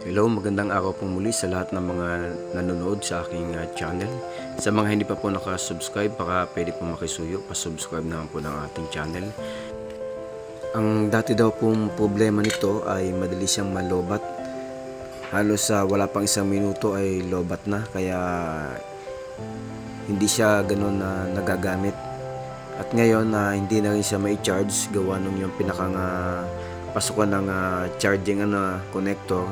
Hello, magandang araw po muli sa lahat ng mga nanonood sa aking channel. Sa mga hindi pa po nakasubscribe, baka pwede po makisuyo, pasubscribe naman po ng ating channel. Ang dati daw pong problema nito ay madali siyang malobat. Halos wala pang isang minuto ay lobat na, kaya hindi siya ganun na nagagamit. At ngayon hindi na rin siya may charge gawa nung yung pinakang pasukan ng charging connector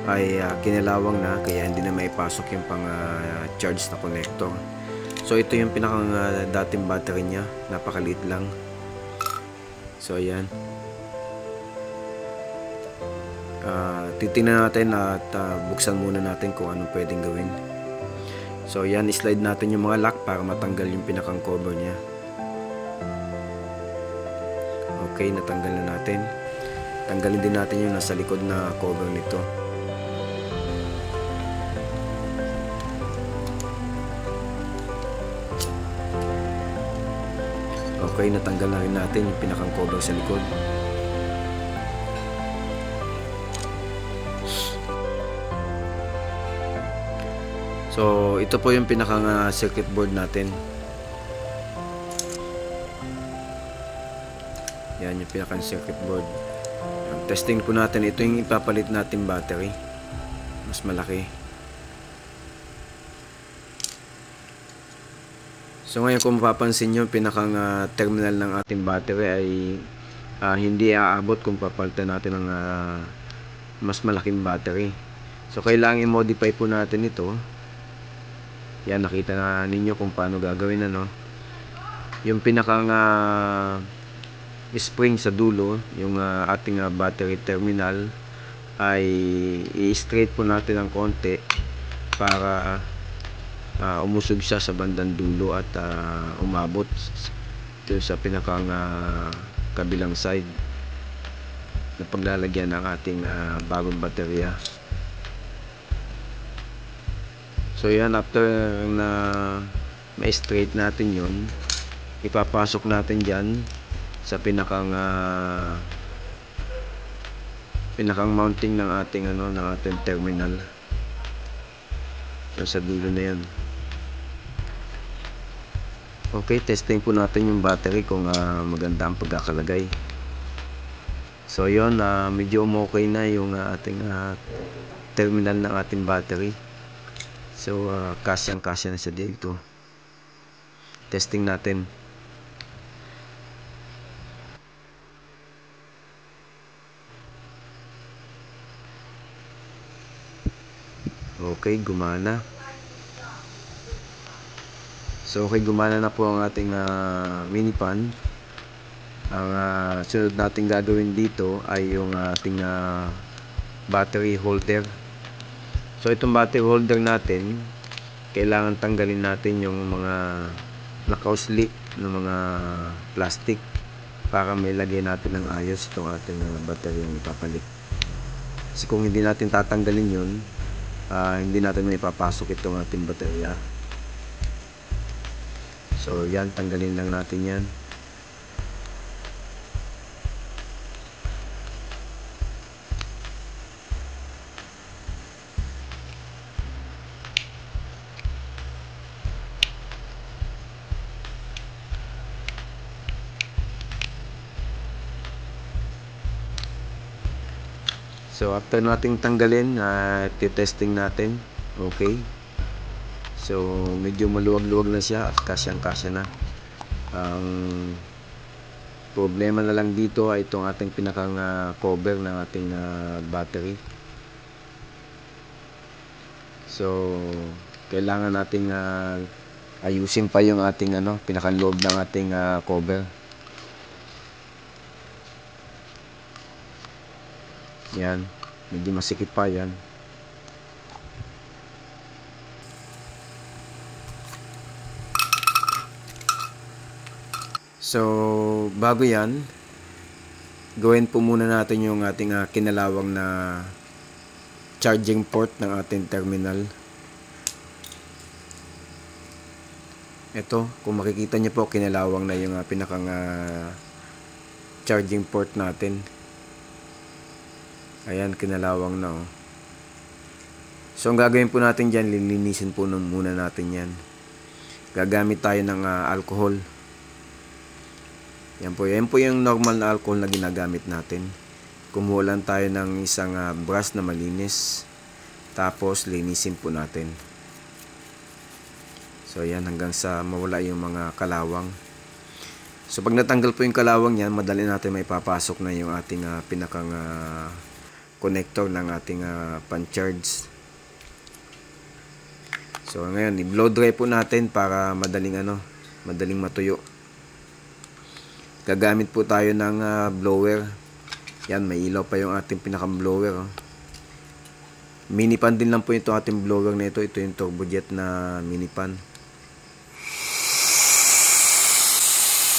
ay kinalawang na, kaya hindi na maipasok yung pang charge na connector. So ito yung pinakang dating battery niya, napakaliit lang. So ayan, titingnan natin at buksan muna natin kung anong pwedeng gawin. So ayan, slide natin yung mga lock para matanggal yung pinakang cover niya. Okay, natanggal na natin. Tanggalin din natin yung nasa likod na cover nito. Okay, natanggal na rin natin yung pinakang cover sa likod. So, ito po yung pinakang circuit board natin. Yan yung pinakang circuit board. Testing po natin. Ito yung ipapalit natin battery. Mas malaki. So ngayon, kung mapapansin nyo, pinakang terminal ng ating battery ay hindi aabot kung papalitan natin ng mas malaking battery. So kailangan i-modify po natin ito. Yan, nakita na ninyo kung paano gagawin, ano. Yung pinakang spring sa dulo, yung ating battery terminal, ay i-straight po natin ng konti para umusog siya sa bandang dulo at umabot dito sa pinakang kabilang side na paglalagyan ng ating bagong baterya. So yan, after na ma-straight natin yon, ipapasok natin dyan sa pinakang mounting ng ating ng ating terminal. So sa dulo na yan. Okay, testing po natin yung battery kung maganda ang pagkakalagay. So yun, medyo okay na yung ating terminal ng ating battery. So kasyang-kasya na siya dito. Testing natin. Okay, gumana. So okay, gumana na po ang ating mini fan. Ang sunod nating gagawin dito ay yung ating battery holder. So itong battery holder natin, kailangan tanggalin natin yung mga nakausli ng mga plastic para may lagay natin ng ayos itong ating battery yung ipapalit. Kasi kung hindi natin tatanggalin yun, hindi natin may papasok itong ating baterya. So yan, tanggalin lang natin yan. So after nating tanggalin, testing natin. Okay. So medyo maluwag-luwag na siya at kasyang-kasya na. Ang problema na lang dito ay itong ating pinakang cover ng ating battery. So kailangan nating ayusin pa yung ating pinakang loob ng ating cover. Yan, medyo masikip pa yan. So bago yan, gawin po muna natin yung ating kinalawang na charging port ng ating terminal. Ito, kung makikita nyo po, kinalawang na yung pinakang charging port natin. Ayan, kinalawang na, oh. So ang gagawin po natin dyan, lilinisin po muna natin yan. Gagamit tayo ng alcohol. Yan po yung normal na alcohol na ginagamit natin. Kumuha lang tayo ng isang brush na malinis. Tapos linisin po natin. So yan, hanggang sa mawala yung mga kalawang. So pag natanggal po yung kalawang yan, madali natin may papasok na yung ating pinakang connector ng ating pan-charge. So ngayon, i-blow dry po natin para madaling matuyo. Gagamit po tayo ng blower. Yan, may ilaw pa yung ating pinakang blower. Oh. Mini pan din lang po ito ating blower na ito. Ito yung turbojet na mini pan.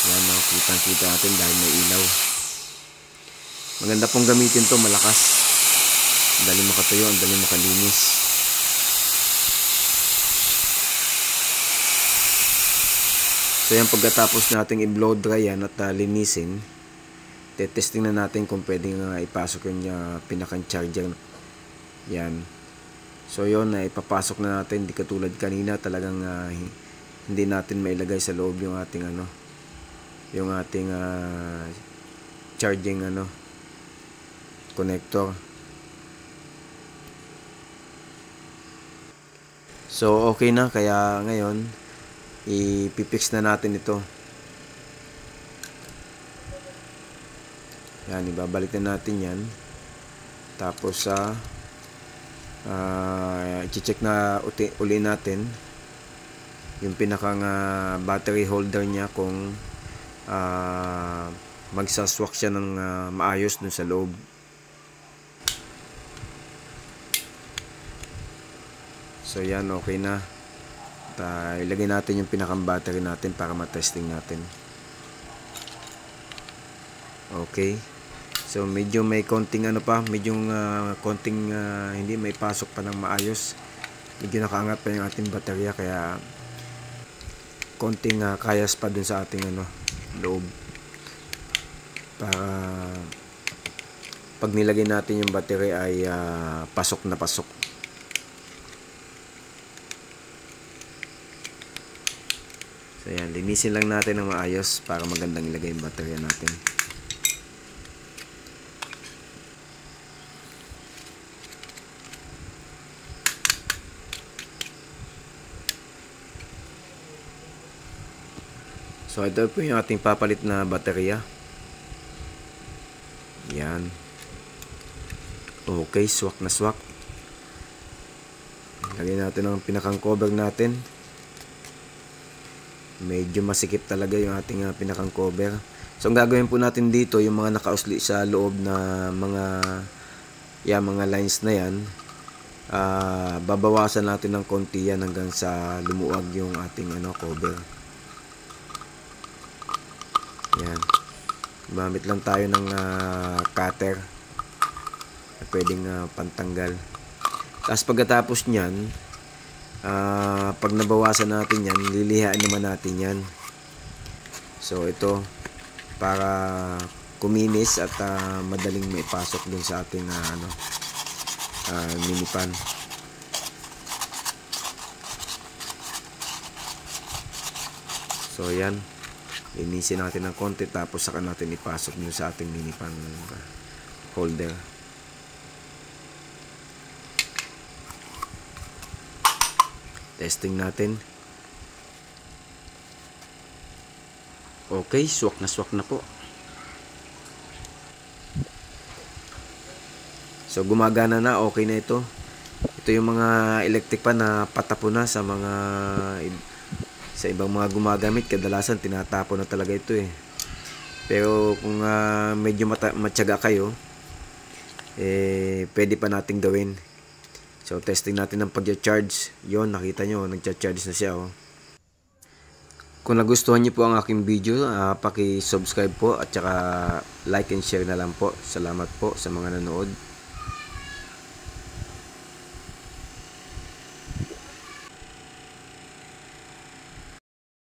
Yan, kitang-kita natin dahil may ilaw. Maganda pong gamitin to, malakas. Ang dali makatuyo, ang dali makalinis. So yan, pagkatapos nating i-blow dry yan at linisin, testing na natin kung pwedeng ipasok yung pinakang charger. Yan. So yun, ipapasok na natin. Di katulad kanina, talagang hindi natin mailagay sa loob yung ating yung ating charging connector. So okay na, kaya ngayon ipipix na natin ito. Yan, ibabalik na natin yan. Tapos i-check na uli natin yung pinakang battery holder niya kung magsaswak siya ng maayos dun sa loob. So yan, okay na. Ilagay natin yung pinakang battery natin para matesting natin. Okay. So medyo may konting konting hindi may pasok pa ng maayos. Medyo nakaangat pa yung ating baterya, kaya konting kayas pa dun sa ating loob. Para pag nilagay natin yung battery ay pasok na pasok. So yan, linisin lang natin ng maayos para magandang ilagay yung baterya natin. So ito po yung ating papalit na baterya. Yan. Okay, swak na swak. Lagyan natin ang pinakang cover natin. Medyo masikip talaga yung ating pinakang cover. So ang gagawin po natin dito, yung mga nakausli sa loob na mga lines na yan, babawasan natin ng konti yan hanggang sa lumuwag yung ating cover. Yan. Gumamit lang tayo ng cutter na pwedeng pantanggal. Tapos pagkatapos nyan, pag nabawasan natin yan, lilihaan naman natin yan. So ito, para kuminis at madaling maipasok dun sa ating mini pan. So yan, linisin natin ng konti, tapos saka natin ipasok dun sa ating mini pan holder. Testing natin. Okay, swak na po. So gumagana na, okay na ito. Ito yung mga electric pan na patapo na sa ibang mga gumagamit. Kadalasan tinatapo na talaga ito eh. Pero kung medyo matyaga kayo, pwede pa nating gawin. So testing natin ng pag-charge. Yon, nakita nyo, nag-charge na siya. Oh. Kung nagustuhan niyo po ang aking video, paki-subscribe po at saka like and share na lang po. Salamat po sa mga nanood.